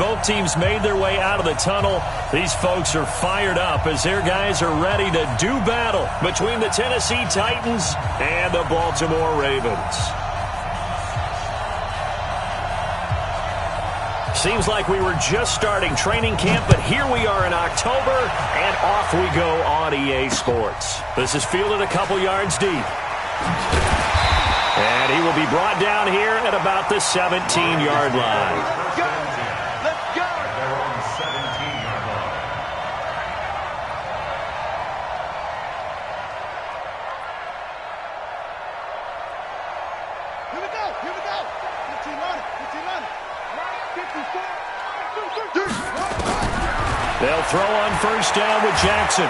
both teams made their way out of the tunnel, these folks are fired up as their guys are ready to do battle between the Tennessee Titans and the Baltimore Ravens. Seems like we were just starting training camp, but here we are in October, and off we go on EA Sports. This is fielded a couple yards deep. And he will be brought down here at about the 17-yard line. Let's go! They're on the 17-yard line. Here we go! 15 on it. 54. They'll throw on first down with Jackson.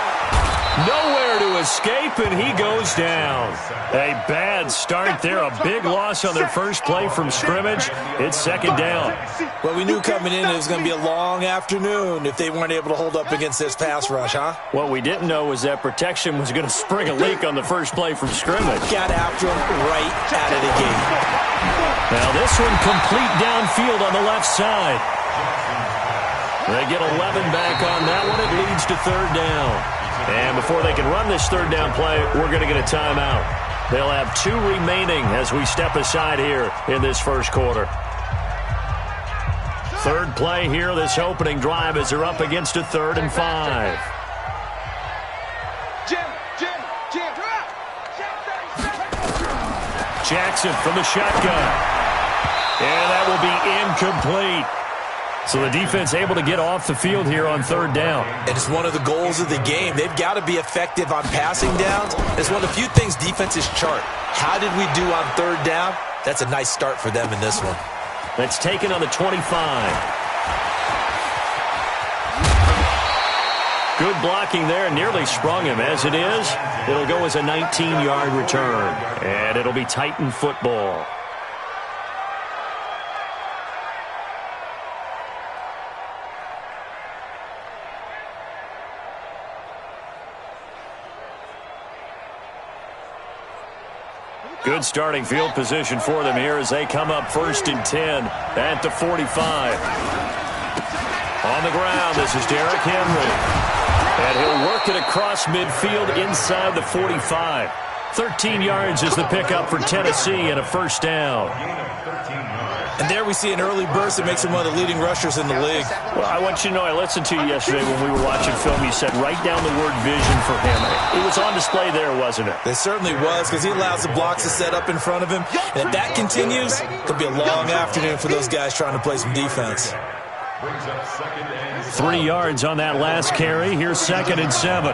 Nowhere to escape, and he goes down. A bad start there. A big loss on their first play from scrimmage. It's second down. Well, we knew coming in it was going to be a long afternoon if they weren't able to hold up against this pass rush, huh? What we didn't know was that protection was going to spring a leak on the first play from scrimmage. Got after him right out of the gate. Now this one complete downfield on the left side. They get 11 back on that one. It leads to third down. And before they can run this third down play, we're going to get a timeout. They'll have 2 remaining as we step aside here in this first quarter. Third play here, this opening drive, as they're up against a 3rd and 5. Jackson from the shotgun. And that will be incomplete. So the defense able to get off the field here on third down. And it's one of the goals of the game. They've got to be effective on passing downs. It's one of the few things defenses chart. How did we do on third down? That's a nice start for them in this one. That's taken on the 25. Good blocking there. Nearly sprung him. As it is, it'll go as a 19-yard return. And it'll be Titan football. Good starting field position for them here as they come up 1st and 10 at the 45. On the ground, this is Derrick Henry. And he'll work it across midfield inside the 45. 13 yards is the pickup for Tennessee and a first down. And there we see an early burst that makes him one of the leading rushers in the league. Well, I want you to know, I listened to you yesterday when we were watching film. You said write down the word vision for him. It was on display there, wasn't it? It certainly was, because he allows the blocks to set up in front of him. And if that continues, it'll be a long afternoon for those guys trying to play some defense. 3 yards on that last carry. Here's 2nd and 7.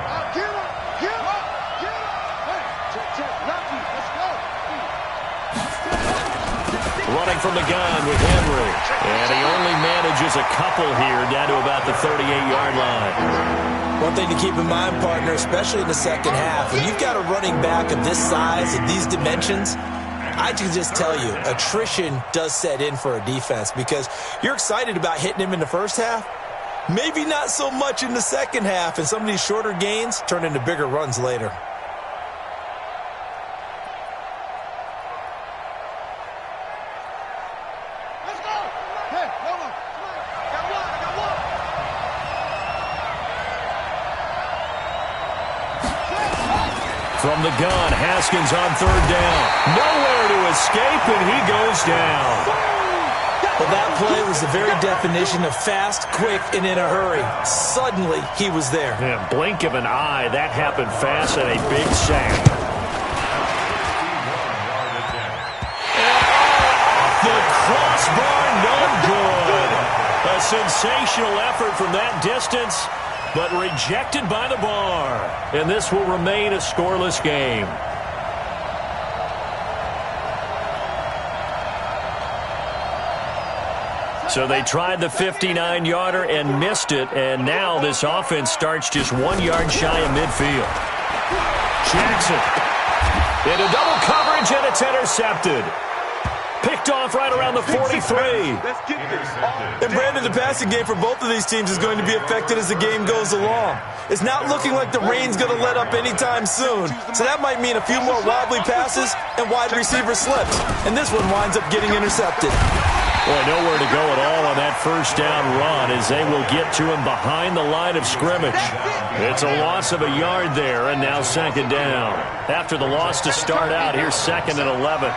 Running from the gun with Henry. And he only manages a couple here down to about the 38-yard line. One thing to keep in mind, partner, especially in the second half, when you've got a running back of this size and these dimensions, I can just tell you, attrition does set in for a defense because you're excited about hitting him in the first half, maybe not so much in the second half, and some of these shorter gains turn into bigger runs later. From the gun, Haskins on third down. Nowhere to escape, and he goes down. Well, that play was the very definition of fast, quick, and in a hurry. Suddenly, he was there. Yeah, blink of an eye. That happened fast and a big sack. The crossbar, no good. A sensational effort from that distance, but rejected by the bar. And this will remain a scoreless game. So they tried the 59-yarder and missed it, and now this offense starts just 1 yard shy of midfield. Jackson into double coverage, and it's intercepted. Picked off right around the 43. And Brandon, the passing game for both of these teams is going to be affected as the game goes along. It's not looking like the rain's going to let up anytime soon. So that might mean a few more wobbly passes and wide receiver slips. And this one winds up getting intercepted. Boy, nowhere to go at all on that first down run as they will get to him behind the line of scrimmage. It's a loss of a yard there, and now second down. After the loss to start out, here's second and 11.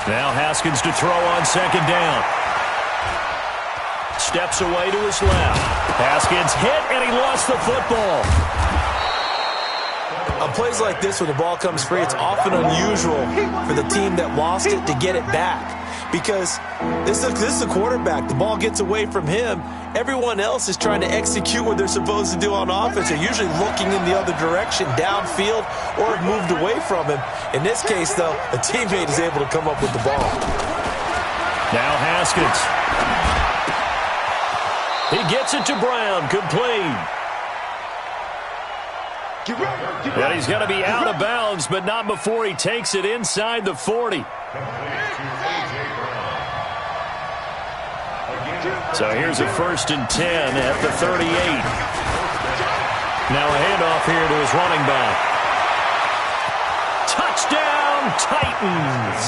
Now Haskins to throw on second down. Steps away to his left. Haskins hit, and he lost the football. On plays like this, when the ball comes free, it's often unusual for the team that lost it to get it back. Because this is the quarterback. The ball gets away from him. Everyone else is trying to execute what they're supposed to do on offense. They're usually looking in the other direction, downfield, or have moved away from him. In this case, though, a teammate is able to come up with the ball. Now Haskins. He gets it to Brown, complete. And he's going to be out of bounds, but not before he takes it inside the 40. So here's a 1st and 10 at the 38. Now a handoff here to his running back. Touchdown, Titans.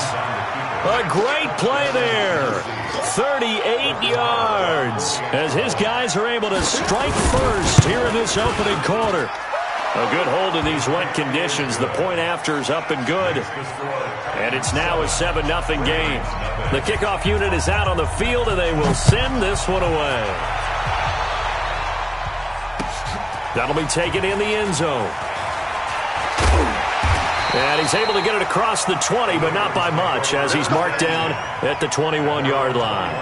A great play there. 38 yards as his guys are able to strike first here in this opening quarter. A good hold in these wet conditions. The point after is up and good. And it's now a 7-0 game. The kickoff unit is out on the field, and they will send this one away. That'll be taken in the end zone. And he's able to get it across the 20, but not by much, as he's marked down at the 21-yard line.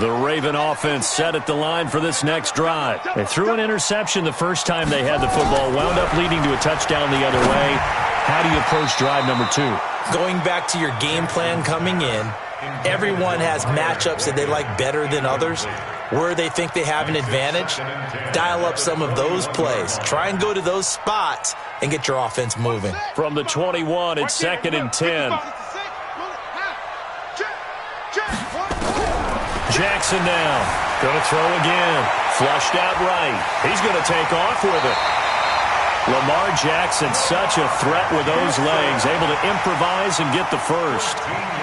The Raven offense set at the line for this next drive. They threw an interception the first time they had the football, wound up leading to a touchdown the other way. How do you approach drive number 2? Going back to your game plan coming in, everyone has matchups that they like better than others. Where they think they have an advantage, dial up some of those plays. Try and go to those spots and get your offense moving. From the 21, it's 2nd and 10. Jackson now. Going to throw again. Flushed out right. He's going to take off with it. Lamar Jackson, such a threat with those legs, able to improvise and get the first.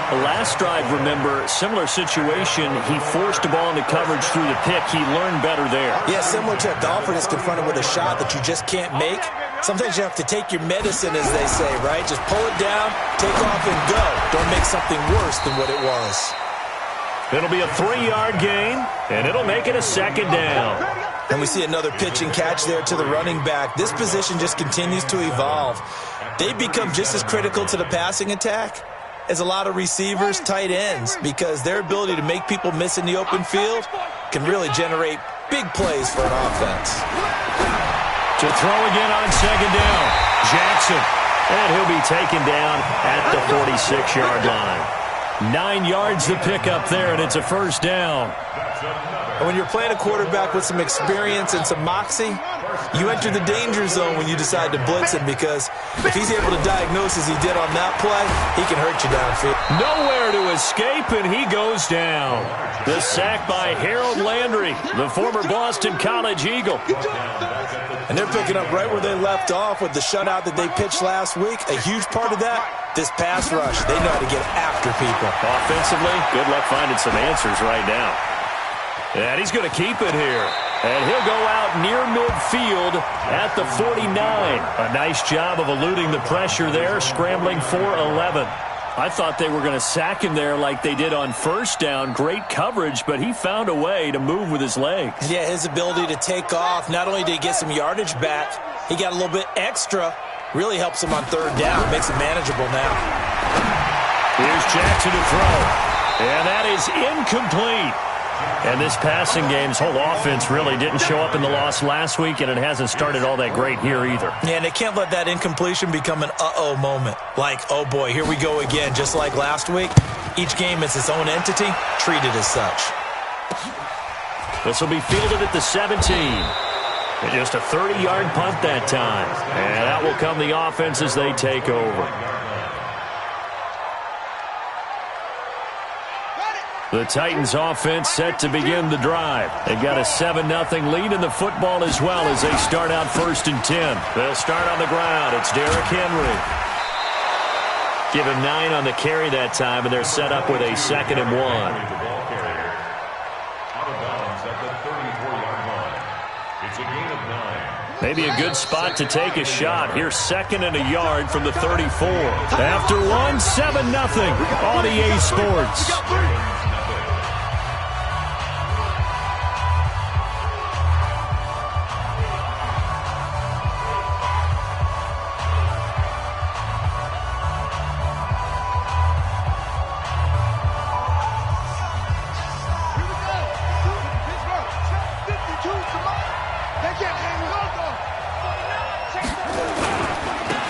The last drive, remember, similar situation. He forced the ball into coverage through the pick. He learned better there. Yeah, similar to a golfer that's confronted with a shot that you just can't make. Sometimes you have to take your medicine, as they say, right? Just pull it down, take off, and go. Don't make something worse than what it was. It'll be a 3-yard gain, and it'll make it a 2nd down. And we see another pitch and catch there to the running back. This position just continues to evolve. They become just as critical to the passing attack as a lot of receivers, tight ends, because their ability to make people miss in the open field can really generate big plays for an offense. To throw again on 2nd down, Jackson. And he'll be taken down at the 46-yard line. 9 yards to pick up there, and it's a 1st down. And when you're playing a quarterback with some experience and some moxie, you enter the danger zone when you decide to blitz him, because if he's able to diagnose as he did on that play, he can hurt you downfield. Nowhere to escape, and he goes down. The sack by Harold Landry, the former Boston College Eagle. And they're picking up right where they left off with the shutout that they pitched last week. A huge part of that, this pass rush. They know how to get after people. Offensively, good luck finding some answers right now. And he's going to keep it here. And he'll go out near midfield at the 49. A nice job of eluding the pressure there, scrambling for 11. I thought they were going to sack him there like they did on 1st down. Great coverage, but he found a way to move with his legs. Yeah, his ability to take off. Not only did he get some yardage back, he got a little bit extra. Really helps him on 3rd down. Makes it manageable now. Here's Jackson to throw. And that is incomplete. And this passing game's whole offense really didn't show up in the loss last week, and it hasn't started all that great here either. Yeah, and they can't let that incompletion become an uh-oh moment. Like, oh boy, here we go again, just like last week. Each game is its own entity, treated as such. This will be fielded at the 17. And just a 30-yard punt that time. And out will come the offense as they take over. The Titans offense set to begin the drive. They've got a 7-0 lead in the football as well as they start out 1st and 10. They'll start on the ground. It's Derrick Henry. Give him 9 on the carry that time, and they're set up with a 2nd and 1. Maybe a good spot to take a shot. Here's 2nd and a yard from the 34. After 1, 7-0 on EA Sports.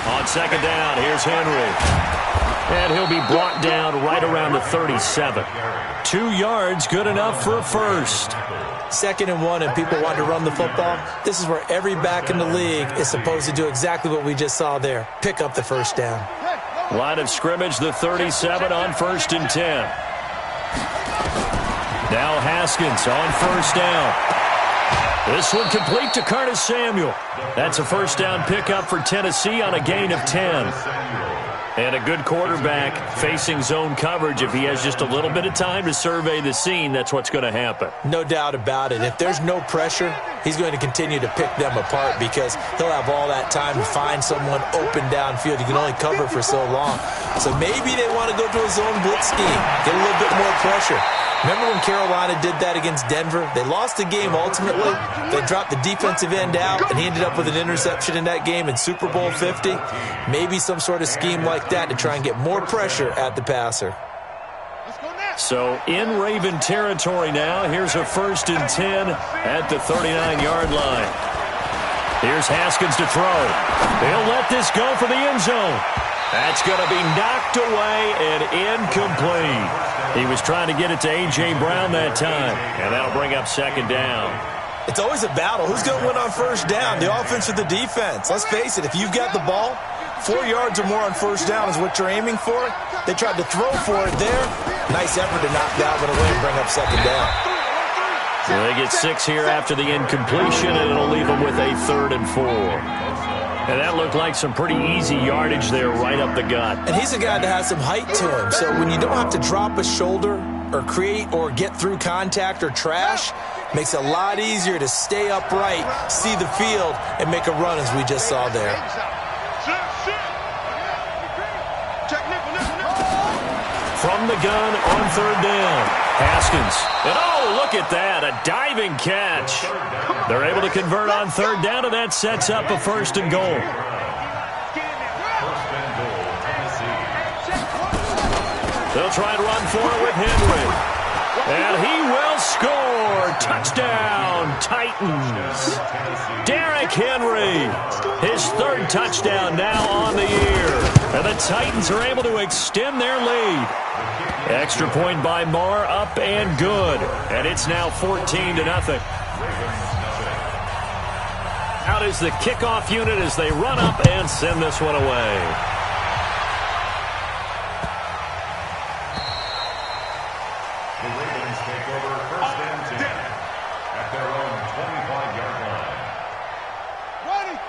On 2nd down, here's Henry. And he'll be brought down right around the 37. 2 yards, good enough for a first. 2nd and 1, and people want to run the football. This is where every back in the league is supposed to do exactly what we just saw there. Pick up the first down. Line of scrimmage, the 37 on 1st and 10. Now Haskins on 1st down. This one complete to Curtis Samuel. That's a 1st down pickup for Tennessee on a gain of 10. And a good quarterback facing zone coverage. If he has just a little bit of time to survey the scene, that's what's going to happen. No doubt about it. If there's no pressure, he's going to continue to pick them apart because he'll have all that time to find someone open downfield. He can only cover for so long. So maybe they want to go to a zone blitz scheme, get a little bit more pressure. Remember when Carolina did that against Denver? They lost the game ultimately. They dropped the defensive end out, and he ended up with an interception in that game in Super Bowl 50. Maybe some sort of scheme like that to try and get more pressure at the passer. So in Raven territory now. Here's a 1st and 10 at the 39-yard line. Here's Haskins to throw. They'll let this go for the end zone. That's going to be knocked away and incomplete. He was trying to get it to A.J. Brown that time, and that'll bring up 2nd down. It's always a battle. Who's going to win on 1st down, the offense or the defense? Let's face it, if you've got the ball, 4 yards or more on 1st down is what you're aiming for. They tried to throw for it there. Nice effort to knock that one away and bring up 2nd down. So they get 6 here after the incompletion, and it'll leave them with a 3rd and 4. And that looked like some pretty easy yardage there right up the gut. And he's a guy that has some height to him. So when you don't have to drop a shoulder or create or get through contact or trash, makes it a lot easier to stay upright, see the field, and make a run as we just saw there. From the gun on 3rd down. Haskins. And oh, look at that. A diving catch. They're able to convert on 3rd down, and that sets up a 1st and goal. They'll try and run for it with Henry. And he will score. Touchdown, Titans. Derrick Henry. His 3rd touchdown now on the year. And the Titans are able to extend their lead. Extra point by Marr, up and good. And it's now 14-0. Out is the kickoff unit as they run up and send this one away. The Ravens take over 1st and 10 at their own 25-yard line.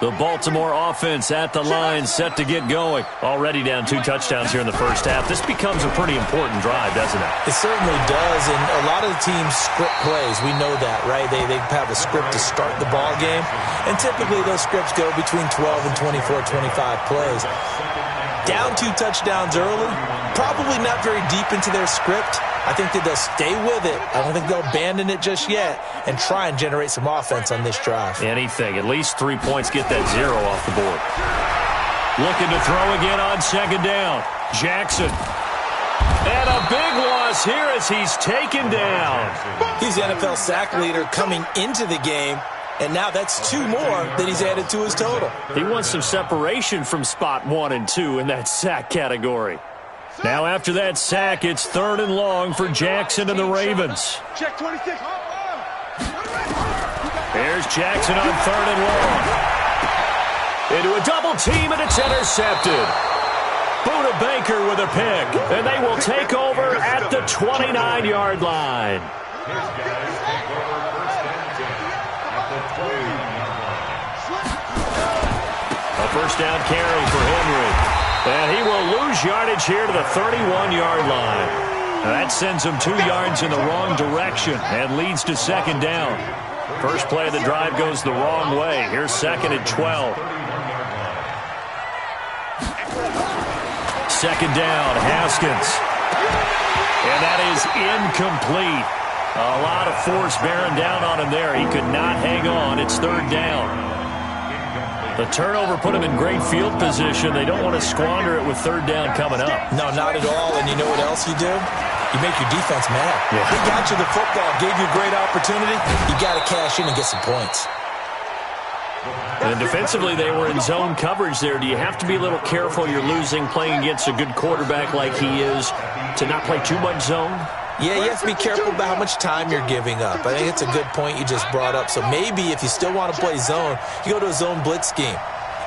The Baltimore offense at the line, set to get going. Already down 2 touchdowns here in the 1st half. This becomes a pretty important drive, doesn't it? It certainly does, and a lot of the teams script plays. We know that, right? They have a script to start the ball game, and typically those scripts go between 12 and 24, 25 plays. Down 2 touchdowns early, probably not very deep into their script. I think that they'll stay with it. I don't think they'll abandon it just yet and try and generate some offense on this drive. Anything. At least 3 points, get that 0 off the board. Looking to throw again on 2nd down. Jackson. And a big loss here as he's taken down. He's the NFL sack leader coming into the game, and now that's 2 more that he's added to his total. He wants some separation from spot 1 and 2 in that sack category. Now after that sack, it's 3rd and long for Jackson and the Ravens. Check 26. Here's Jackson on 3rd and long. Into a double team, and it's intercepted. Buda Baker with a pick, and they will take over at the 29-yard line. His guys take over first and 10 at the 29-yard line. A first down carry for Henry. And he will lose yardage here to the 31-yard line. That sends him 2 yards in the wrong direction and leads to second down. First play of the drive goes the wrong way. Here's second and 12. Second down, Haskins. And that is incomplete. A lot of force bearing down on him there. He could not hang on. It's third down. The turnover put him in great field position. They don't want to squander it with third down coming up. No, not at all. And you know what else you do? You make your defense mad. Yeah. They got you the football, gave you a great opportunity. You got to cash in and get some points. And defensively, they were in zone coverage there. Do you have to be a little careful? You're losing playing against a good quarterback like he is to not play too much zone? Yeah, you have to be careful about how much time you're giving up. I think it's a good point you just brought up. So maybe if you still want to play zone, you go to a zone blitz scheme.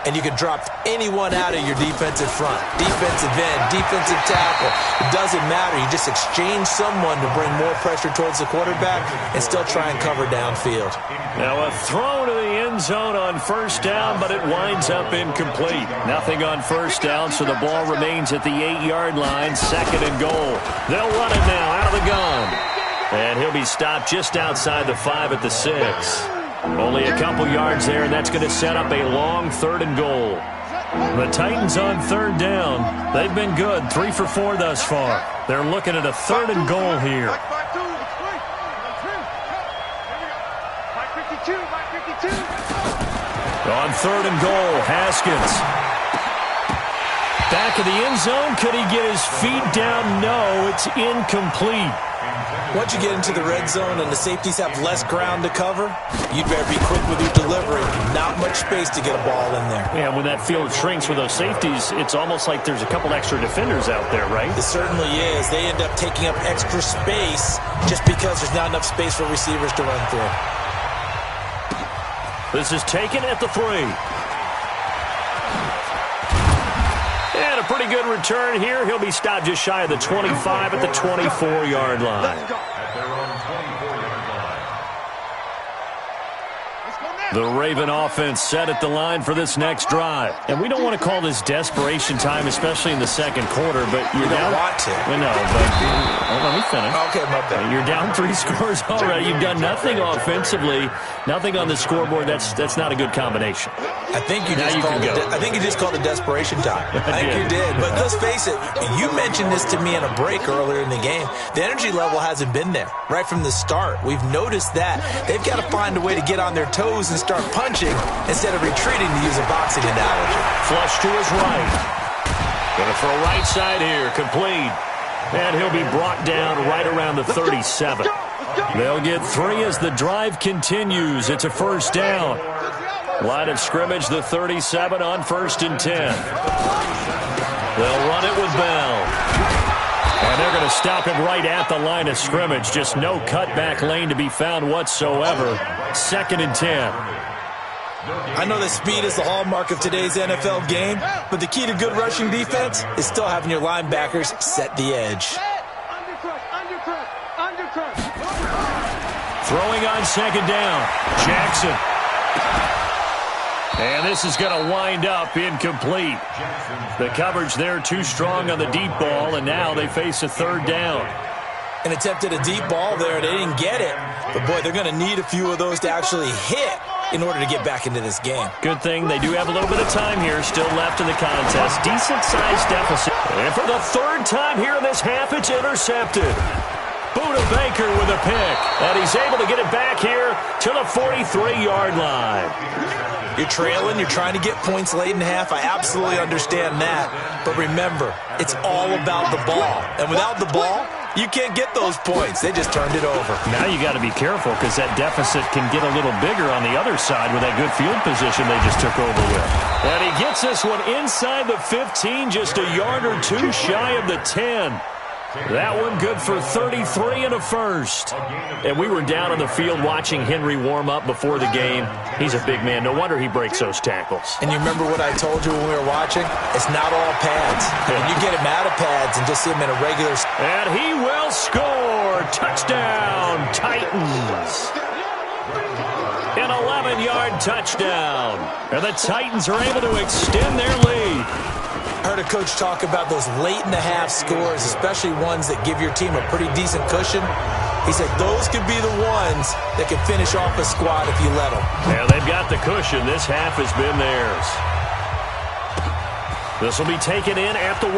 And you can drop anyone out of your defensive front. Defensive end, defensive tackle. It doesn't matter. You just exchange someone to bring more pressure towards the quarterback and still try and cover downfield. Now a throw to the end zone on first down, but it winds up incomplete. Nothing on first down, so the ball remains at the 8-yard line. Second and goal. They'll run it now out of the gun. And he'll be stopped just outside the 5 at the 6. Only a couple yards there, and that's going to set up a long third and goal. The Titans on third down. They've been good, 3 for 4 thus far. They're looking at a third and goal here. On third and goal, Haskins. Back of the end zone. Could he get his feet down? No, it's incomplete. Once you get into the red zone and the safeties have less ground to cover, you'd better be quick with your delivery. Not much space to get a ball in there. Yeah, when that field shrinks with those safeties, it's almost like there's a couple extra defenders out there, right? It certainly is. They end up taking up extra space just because there's not enough space for receivers to run through. This is taken at the 3. And a pretty good return here. He'll be stopped just shy of the 25 at the 24-yard line. At their own 24-yard line. The Raven offense set at the line for this next drive. And we don't want to call this desperation time, especially in the second quarter, but you're down. Want to. We know, but let me finish. Okay, my bad. You're down 3 scores already. You've done nothing offensively, nothing on the scoreboard. That's not a good combination. I think you just called it desperation time. I think you did. But let's face it, you mentioned this to me in a break earlier in the game. The energy level hasn't been there right from the start. We've noticed that. They've got to find a way to get on their toes and start punching instead of retreating, to use a boxing analogy. Flush to his right. Going to throw right side here. Complete. And he'll be brought down right around the 37. They'll get 3 as the drive continues. It's a first down. Line of scrimmage, the 37 on first and 10. They'll run it with Bell. And they're going to stop him right at the line of scrimmage. Just no cutback lane to be found whatsoever. Second and 10. I know that speed is the hallmark of today's NFL game, but the key to good rushing defense is still having your linebackers set the edge. Throwing on second down, Jackson. And this is going to wind up incomplete. The coverage there too strong on the deep ball, and now they face a third down. An attempt at a deep ball there. They didn't get it. But, boy, they're going to need a few of those to actually hit in order to get back into this game. Good thing they do have a little bit of time here still left in the contest. Decent-sized deficit. And for the third time here in this half, it's intercepted. Buda Baker with a pick. And he's able to get it back here to the 43-yard line. You're trailing. You're trying to get points late in half. I absolutely understand that. But remember, it's all about the ball. And without the ball, you can't get those points. They just turned it over. Now you got to be careful because that deficit can get a little bigger on the other side with that good field position they just took over with. And he gets this one inside the 15, just a yard or two shy of the 10. That one good for 33 and a first. And we were down on the field watching Henry warm up before the game. He's a big man. No wonder he breaks those tackles. And you remember what I told you when we were watching? It's not all pads. When you get him out of pads and just see him in a regular... And he will score. Touchdown, Titans. An 11-yard touchdown. And the Titans are able to extend their lead. I heard a coach talk about those late-in-the-half scores, especially ones that give your team a pretty decent cushion. He said those could be the ones that can finish off a squad if you let them. Yeah, they've got the cushion. This half has been theirs. This will be taken in at the 1.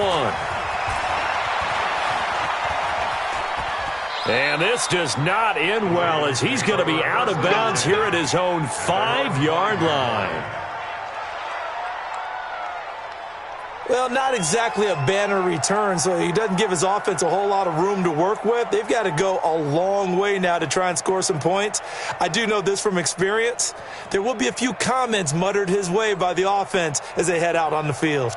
And this does not end well as he's going to be out of bounds here at his own 5-yard line. Well, not exactly a banner return, so he doesn't give his offense a whole lot of room to work with. They've got to go a long way now to try and score some points. I do know this from experience. There will be a few comments muttered his way by the offense as they head out on the field.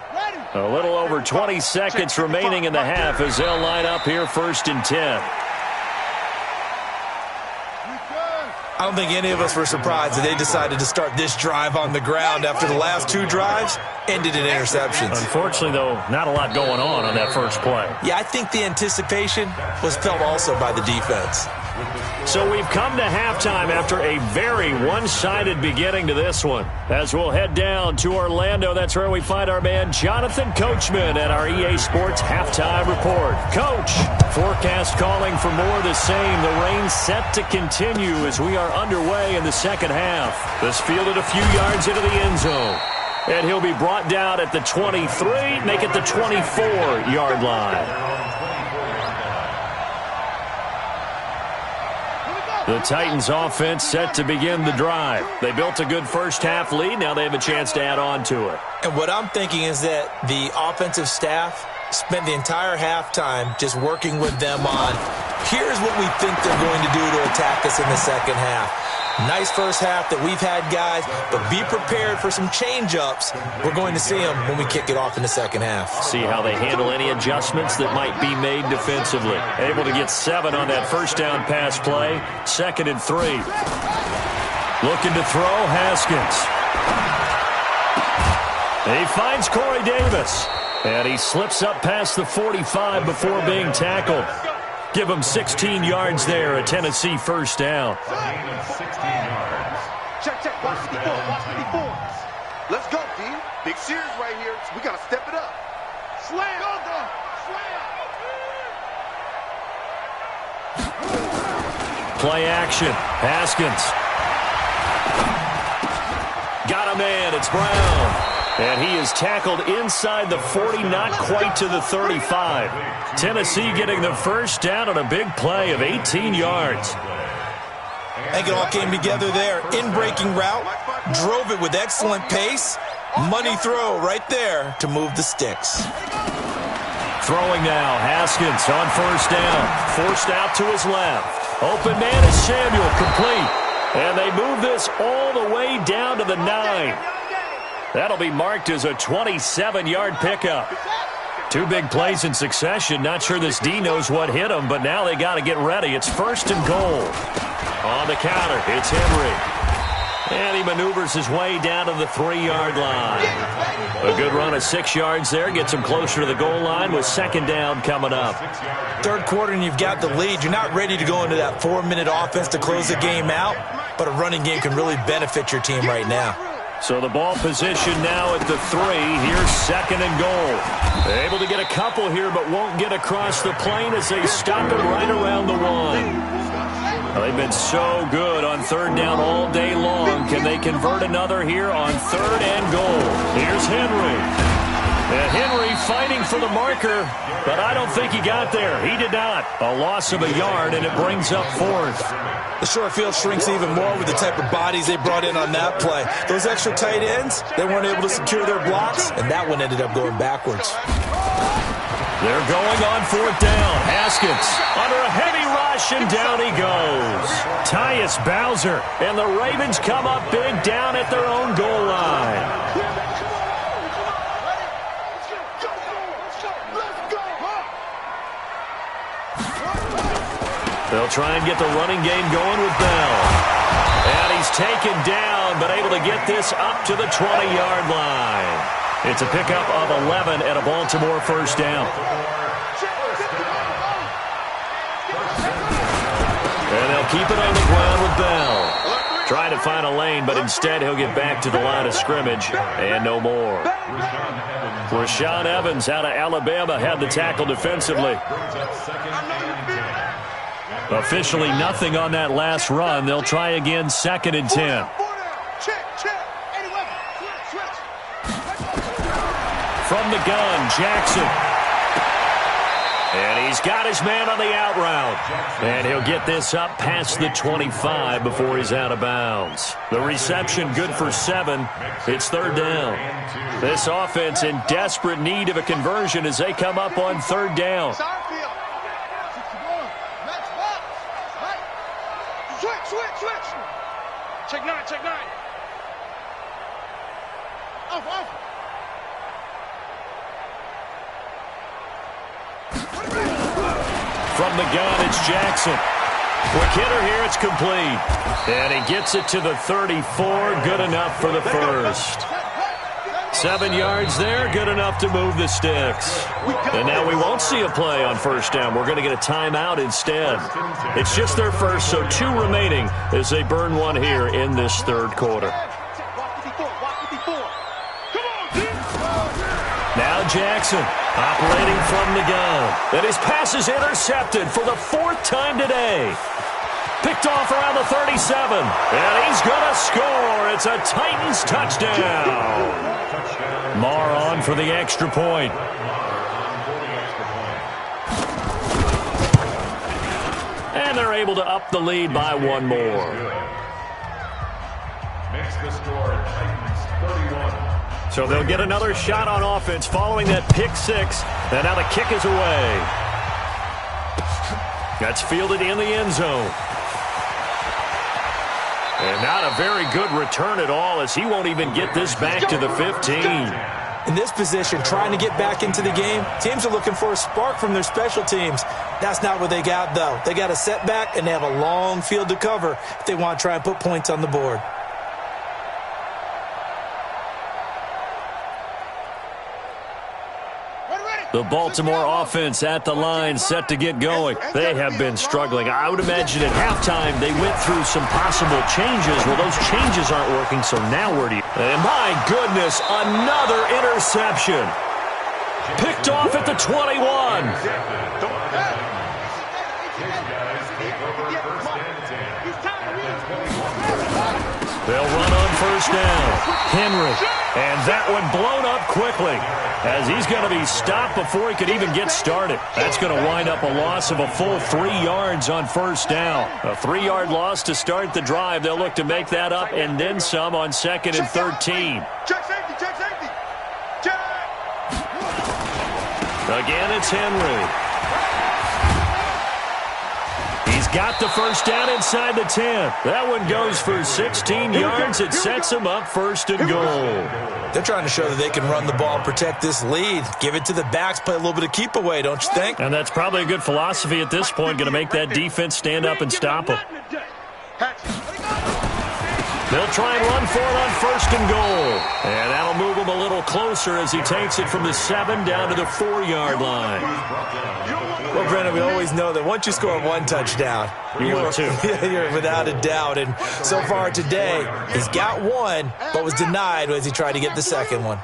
A little over 20 seconds remaining in the half as they'll line up here 1st and 10. I don't think any of us were surprised that they decided to start this drive on the ground after the last 2 drives ended in interceptions. Unfortunately, though, not a lot going on that first play. Yeah, I think the anticipation was felt also by the defense. So we've come to halftime after a very one-sided beginning to this one. As we'll head down to Orlando, that's where we find our man Jonathan Coachman at our EA Sports Halftime Report. Coach, forecast calling for more of the same. The rain set to continue as we are underway in the second half. This fielded a few yards into the end zone. And he'll be brought down at the 23, make it the 24-yard line. The Titans offense set to begin the drive. They built a good first-half lead. Now they have a chance to add on to it. And what I'm thinking is that the offensive staff spent the entire halftime just working with them on, here's what we think they're going to do to attack us in the second half. Nice first half that we've had, guys, but be prepared for some change-ups. We're going to see them when we kick it off in the second half. See how they handle any adjustments that might be made defensively. Able to get 7 on that first down pass play. 2nd and 3. Looking to throw, Haskins. He finds Corey Davis. And he slips up past the 45 before being tackled. Give him 16 yards there, a Tennessee first down. Check, watch 54, watch 54. Let's go, D. Big series right here. We got to step it up. Slam. Go, slam. Play action. Haskins. Got a man. It's Brown. And he is tackled inside the 40, not quite to the 35. Tennessee getting the first down on a big play of 18 yards. I think it all came together there. In-breaking route, drove it with excellent pace. Money throw right there to move the sticks. Throwing now, Haskins on first down. Forced out to his left. Open man is Samuel, complete. And they move this all the way down to the 9. That'll be marked as a 27-yard pickup. 2 big plays in succession. Not sure this D knows what hit him, but now they got to get ready. It's 1st and goal. On the counter, it's Henry. And he maneuvers his way down to the 3-yard line. A good run of 6 yards there. Gets him closer to the goal line with 2nd down coming up. Third quarter and you've got the lead. You're not ready to go into that 4-minute offense to close the game out, but a running game can really benefit your team right now. So the ball position now at the 3. Here's 2nd and goal. Able to get a couple here, but won't get across the plane as they stop it right around the 1. Well, they've been so good on 3rd down all day long. Can they convert another here on 3rd and goal? Here's Henry. And Henry fighting for the marker, but I don't think he got there. He did not. A loss of a yard, and it brings up 4th. The short field shrinks even more with the type of bodies they brought in on that play. Those extra tight ends, they weren't able to secure their blocks, and that one ended up going backwards. They're going on 4th down. Haskins under a heavy rush, and down he goes. Tyus Bowser, and the Ravens come up big down at their own goal line. They'll try and get the running game going with Bell. And he's taken down, but able to get this up to the 20-yard line. It's a pickup of 11 and a Baltimore first down. And they'll keep it on the ground with Bell. Trying to find a lane, but instead he'll get back to the line of scrimmage and no more. Rashaan Evans out of Alabama had the tackle defensively. Officially nothing on that last run. They'll try again, 2nd and 10. From the gun, Jackson. And he's got his man on the out route. And he'll get this up past the 25 before he's out of bounds. The reception good for 7. It's 3rd down. This offense in desperate need of a conversion as they come up on 3rd down. Switch. Check 9. Off. From the gun, it's Jackson. Quick hitter here, it's complete. And he gets it to the 34, good enough for the first. 7 yards there, good enough to move the sticks. And now we won't see a play on 1st down. We're going to get a timeout instead. It's just their first, so 2 remaining as they burn one here in this 3rd quarter. Now Jackson operating from the gun. And his pass is intercepted for the 4th time today. Picked off around the 37. And he's going to score. It's a Titans touchdown. Marr on for the extra point. And they're able to up the lead by 1 more. Makes the score Titans 31. So they'll get another shot on offense following that pick 6. And now the kick is away. That's fielded in the end zone. And not a very good return at all as he won't even get this back to the 15. In this position, trying to get back into the game, teams are looking for a spark from their special teams. That's not what they got, though. They got a setback, and they have a long field to cover if they want to try and put points on the board. The Baltimore offense at the line, set to get going. They have been struggling. I would imagine at halftime they went through some possible changes. Well, those changes aren't working, so now where do you... And my goodness, another interception. Picked off at the 21. They'll run on 1st down. Henry. And that one blown up quickly as he's going to be stopped before he could even get started. That's going to wind up a loss of a full 3 yards on 1st down. A 3-yard loss to start the drive. They'll look to make that up and then some on 2nd and 13. Check safety. Again, it's Henry. He's got the 1st down inside the 10. That one goes for 16 yards. It sets him up 1st and goal. They're trying to show that they can run the ball and protect this lead. Give it to the backs, play a little bit of keep away, don't you think? And that's probably a good philosophy at this point, going to make that defense stand up and stop them. They'll try and run for it on 1st and goal. And that'll move him a little closer as he takes it from the 7 down to the 4-yard line. Well, Brennan, we always know that once you score 1 touchdown, you're without a doubt. And so far today, he's got 1, but was denied as he tried to get the 2nd one.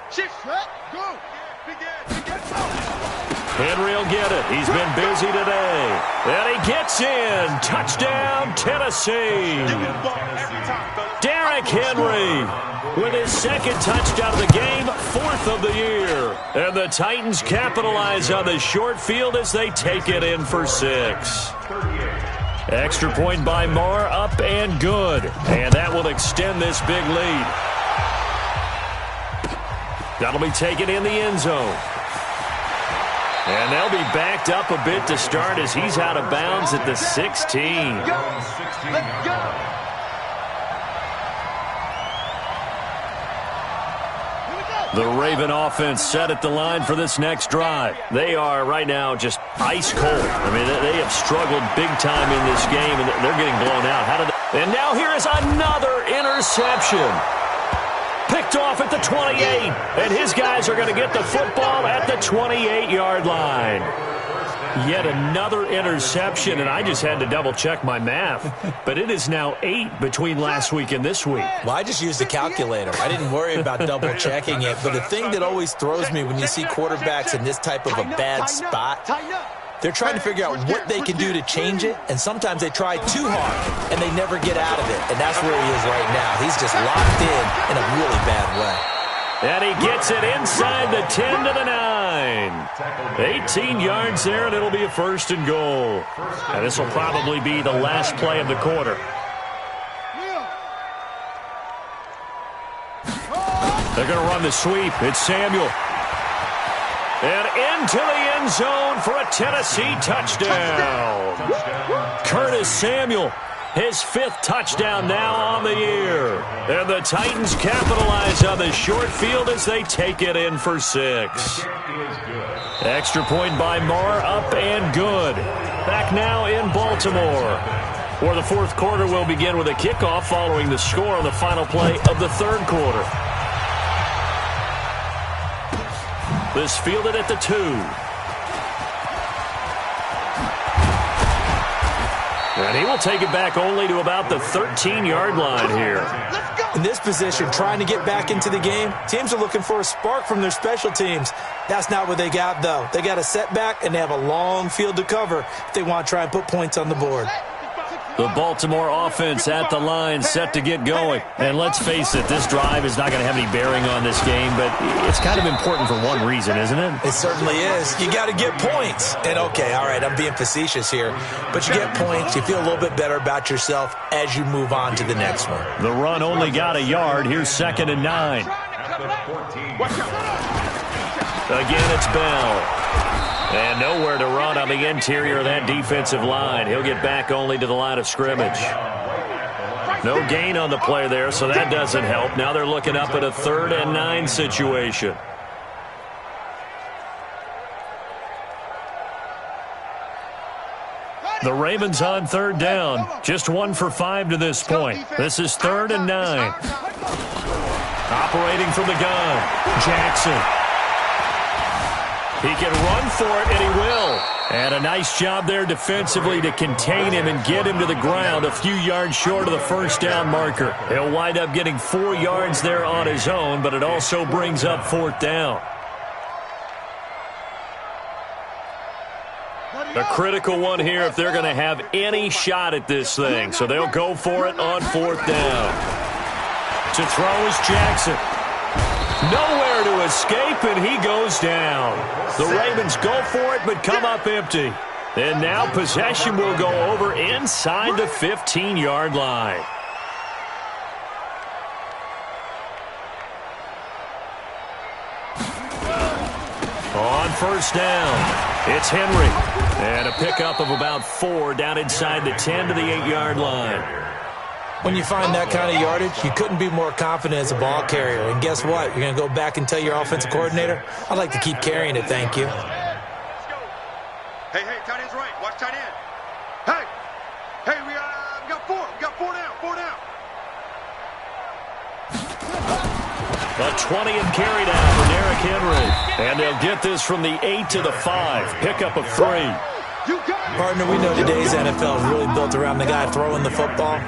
Henry will get it. He's been busy today. And he gets in. Touchdown, Tennessee. Derrick Henry with his 2nd touchdown of the game, 4th of the year. And the Titans capitalize on the short field as they take it in for 6. Extra point by Marr, up and good. And that will extend this big lead. That'll be taken in the end zone. And they'll be backed up a bit to start as he's out of bounds at the 16. Let's go. The Raven offense set at the line for this next drive. They are right now just ice cold. I mean, they have struggled big time in this game, and they're getting blown out. And now here is another interception. Picked off at the 28, and his guys are going to get the football at the 28-yard line. Yet another interception, and I just had to double-check my math. But it is now 8 between last week and this week. Well, I just used a calculator. I didn't worry about double-checking it. But the thing that always throws me when you see quarterbacks in this type of a bad spot, they're trying to figure out what they can do to change it, and sometimes they try too hard, and they never get out of it. And that's where he is right now. He's just locked in a really bad way. And he gets it inside the 10 to the 9. 18 yards there, and it'll be a 1st and goal. And this will probably be the last play of the quarter. They're going to run the sweep. It's Samuel. And into the end zone for a Tennessee touchdown. Curtis Samuel, his 5th touchdown now on the year. And the Titans capitalize on the short field as they take it in for 6. Extra point by Marr, up and good. Back now in Baltimore, where the 4th quarter will begin with a kickoff following the score on the final play of the 3rd quarter. This fielded at the 2. And he will take it back only to about the 13-yard line here. In this position, trying to get back into the game, teams are looking for a spark from their special teams. That's not what they got, though. They got a setback, and they have a long field to cover if they want to try and put points on the board. The Baltimore offense at the line, set to get going. And let's face it, this drive is not going to have any bearing on this game, but it's kind of important for one reason, isn't it? It certainly is. You got to get points. And, okay, all right, I'm being facetious here, but you get points, you feel a little bit better about yourself as you move on to the next one. The run only got a yard. Here's 2nd and 9. Again, it's Bell. And nowhere to run on the interior of that defensive line. He'll get back only to the line of scrimmage. No gain on the play there, so that doesn't help. Now they're looking up at a 3rd and 9 situation. The Ravens on 3rd down. Just 1 for 5 to this point. This is 3rd and 9. Operating from the gun, Jackson. He can run for it, and he will. And a nice job there defensively to contain him and get him to the ground a few yards short of the 1st down marker. He'll wind up getting 4 yards there on his own, but it also brings up 4th down. A critical one here if they're going to have any shot at this thing. So they'll go for it on 4th down. To throw is Jackson. Nowhere to escape, and he goes down. The Ravens go for it, but come up empty. And now possession will go over inside the 15-yard line. On 1st down, it's Henry. And a pickup of about 4 down inside the 10 to the 8-yard line. When you find that kind of yardage, you couldn't be more confident as a ball carrier. And guess what? You're going to go back and tell your offensive coordinator, I'd like to keep carrying it, thank you. Hey, tight end's right. Watch tight end. Hey, we got 4. We got 4 down. 4 down. The 20th carry down for Derrick Henry. And they'll get this from the 8 to the 5. Pickup of 3. Partner, we know today's NFL is really built around the guy throwing the football.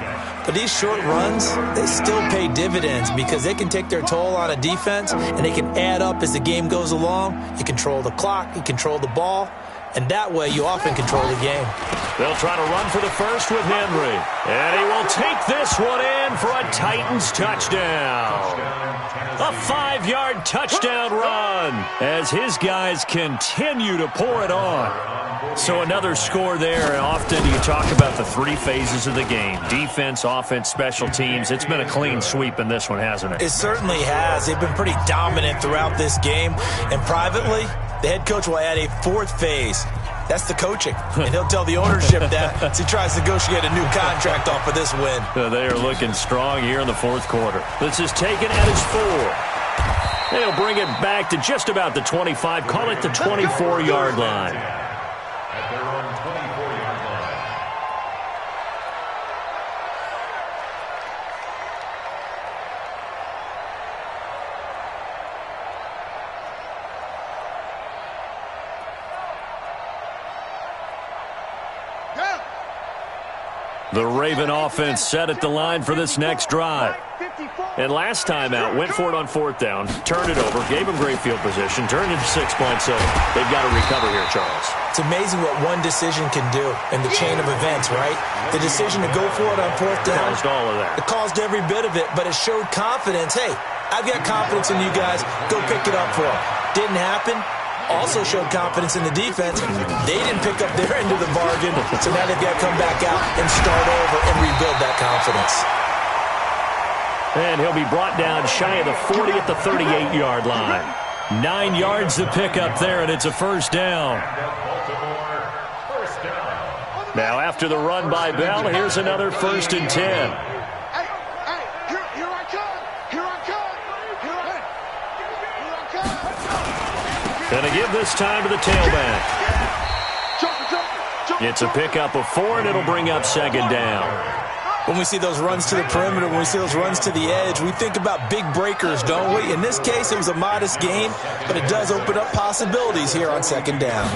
But these short runs, they still pay dividends because they can take their toll on a defense and they can add up as the game goes along. You control the clock, you control the ball, and that way you often control the game. They'll try to run for the first with Henry. And he will take this one in for a Titans touchdown. A 5-yard touchdown run as his guys continue to pour it on. So another score there, and often you talk about the 3 phases of the game. Defense, offense, special teams. It's been a clean sweep in this one, hasn't it? It certainly has. They've been pretty dominant throughout this game. And privately, the head coach will add a 4th phase. That's the coaching. And he'll tell the ownership that as he tries to negotiate a new contract off of this win. They are looking strong here in the 4th quarter. This is taken at his 4. And he'll bring it back to just about the 25, call it the 24-yard line. At their own 24-yard line. The Raven offense set at the line for this next drive. And last time out, went for it on 4th down, turned it over, gave them great field position, turned it to 6 points. So they've got to recover here, Charles. It's amazing what one decision can do in the chain of events, right? The decision to go for it on 4th down. Caused all of that. It caused every bit of it, but it showed confidence. Hey, I've got confidence in you guys. Go pick it up for them. Didn't happen. Also showed confidence in the defense. They didn't pick up their end of the bargain, so now they've got to come back out and start over and rebuild that confidence. And he'll be brought down shy of the 40 at the 38-yard line. 9 yards to pick up there, and it's a first down. Now after the run by Bell, here's another 1st and 10. Going to give this time to the tailback. It's a pickup of 4, and it'll bring up 2nd down. When we see those runs to the perimeter, when we see those runs to the edge, we think about big breakers, don't we? In this case, it was a modest gain, but it does open up possibilities here on 2nd down.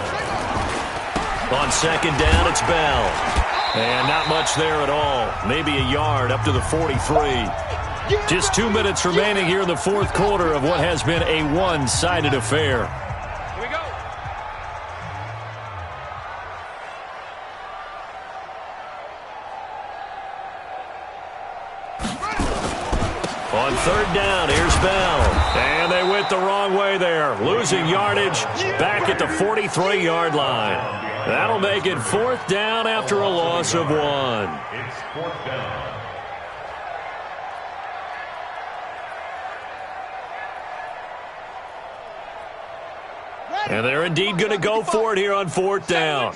On 2nd down, it's Bell. And not much there at all. Maybe a yard up to the 43. Just 2 minutes remaining here in the 4th quarter of what has been a one-sided affair. On 3rd down, here's Bell. And they went the wrong way there. Losing yardage back at the 43-yard line. That'll make it 4th down after a loss of 1. It's 4th down. And they're indeed going to go for it here on 4th down.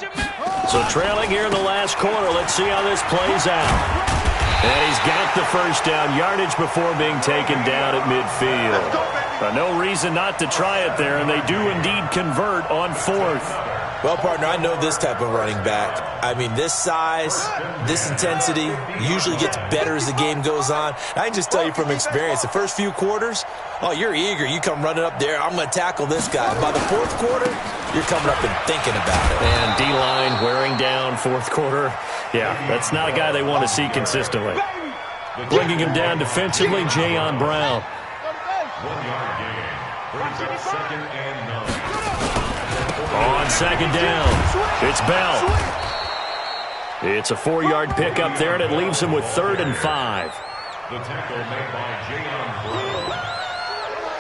So trailing here in the last quarter, let's see how this plays out. And he's got the first down yardage before being taken down at midfield. No reason not to try it there, and they do indeed convert on 4th. Well, partner, I know this type of running back. I mean, this size, this intensity usually gets better as the game goes on. I can just tell you from experience, the first few quarters, oh, you're eager. You come running up there, I'm going to tackle this guy. By the 4th quarter, you're coming up and thinking about it. And D-line wearing down 4th quarter. Yeah, that's not a guy they want to see consistently. Bringing him down defensively, Jayon Brown. 1 yard gain. Brings up 2nd and 9. On 2nd down, it's Bell. It's a 4-yard pickup there, and it leaves him with 3rd and 5. The tackle made by Jayon Brown.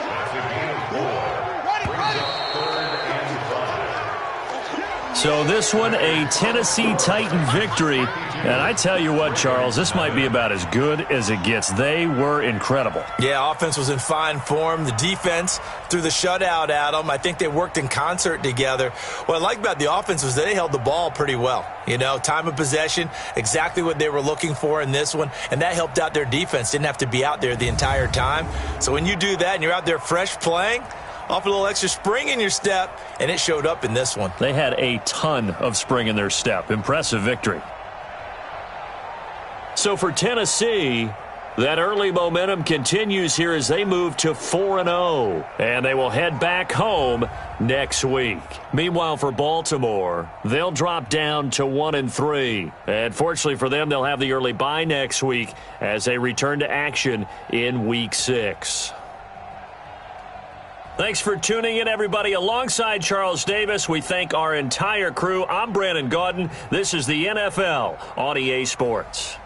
That's a gain of 4. Brings up 3rd and 5. So this one, a Tennessee Titan victory. And I tell you what, Charles, this might be about as good as it gets. They were incredible. Yeah, offense was in fine form. The defense threw the shutout at them. I think they worked in concert together. What I like about the offense was they held the ball pretty well. You know, time of possession, exactly what they were looking for in this one. And that helped out their defense. Didn't have to be out there the entire time. So when you do that and you're out there fresh playing, off a little extra spring in your step, and it showed up in this one. They had a ton of spring in their step. Impressive victory. So for Tennessee, that early momentum continues here as they move to 4-0, and they will head back home next week. Meanwhile, for Baltimore, they'll drop down to 1-3. And fortunately for them, they'll have the early bye next week as they return to action in Week 6. Thanks for tuning in, everybody. Alongside Charles Davis, we thank our entire crew. I'm Brandon Gaudin. This is the NFL on EA Sports.